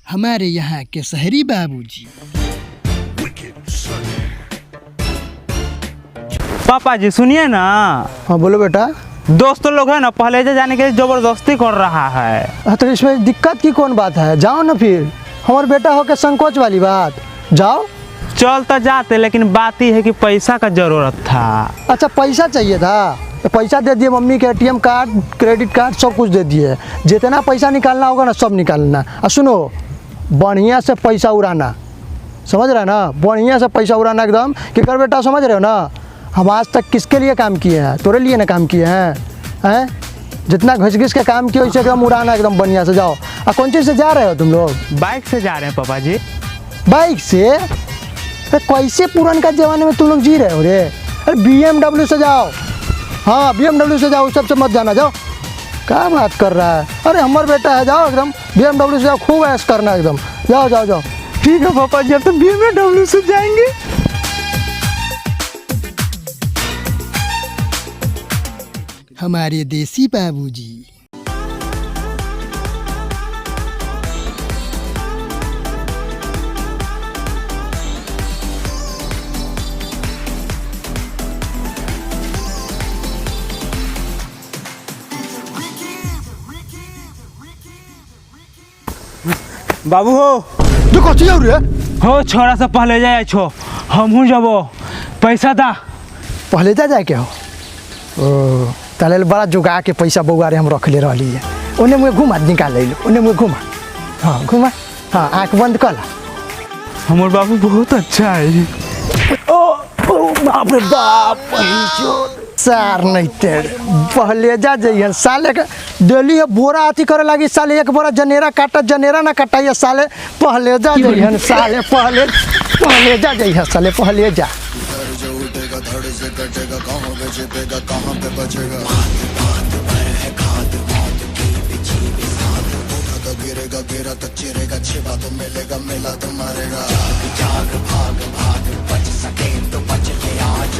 हमारे यहाँ के शहरी बाबूजी। पापा जी सुनिए ना। हाँ बोलो बेटा। दोस्तों लोग है ना पहले से जाने के लिए जबरदस्ती कर रहा है। तो इसमें दिक्कत की कौन बात है, जाओ ना फिर। हमारे बेटा हो के संकोच वाली बात, जाओ। चल तो जाते, लेकिन बात ही है कि पैसा का जरूरत था। अच्छा पैसा चाहिए था तो पैसा दे दिए, मम्मी के ATM कार्ड क्रेडिट कार्ड सब कुछ दे दिए। जितना पैसा निकालना होगा ना सब निकालना। और सुनो, बढ़िया से पैसा उड़ाना, समझ रहे ना, बढ़िया से पैसा उड़ाना एकदम। कि कर बेटा समझ रहे हो ना, हम आज तक किसके लिए काम किए हैं, तोरे लिए ना काम किए हैं। जितना घिस घिस के काम किए वैसे एकदम उड़ाना एकदम बढ़िया से। जाओ। और कौन चीज़ से जा रहे हो तुम लोग? बाइक से जा रहे हैं पापा जी। बाइक से? अरे कैसे पुरान का ज़माने में तुम लोग जी रहे हो रे? अरे BMW से जाओ। हाँ BMW से जाओ, सबसे मत जाना। जाओ। क्या बात कर रहा है? अरे हमारा बेटा है, जाओ एकदम BMW से जाओ, खूब ऐश करना एकदम। जाओ जाओ जाओ। ठीक है पापा जी, अब तो BMW से जाएंगे। हमारे देसी बाबूजी। बाबू हो जो कथी हो रे? हो छोरा से पहले जाए छो, हमहू जबो। पैसा दा। पहले जाए के हो? ओ ताले बड़ा जुगा के पैसा बउआरे हम रख ले रही है। उन्हें मुझे घुमा निकाल ले लो, उन्हें मुझे घुमा। हाँ घुमा। हाँ आँख बंद कर ला। हमारे बाबू बहुत अच्छा है। ओ बाप रे बाप, सार नहीं तेरे पहले जा जाइए साले के डेली है बोरा अथी करे लगी। साले एक बोरा जनेरा काटा, जनेरा ना काटाइए साले। पहले जा जाइए साले, पहले जा जाइए साले, पहले जा। गिरेगा तो चिरेगा, छिपा तो मिलेगा, मिला तो मारेगा। जाग भाग भाग बच सके तो बच ले आज।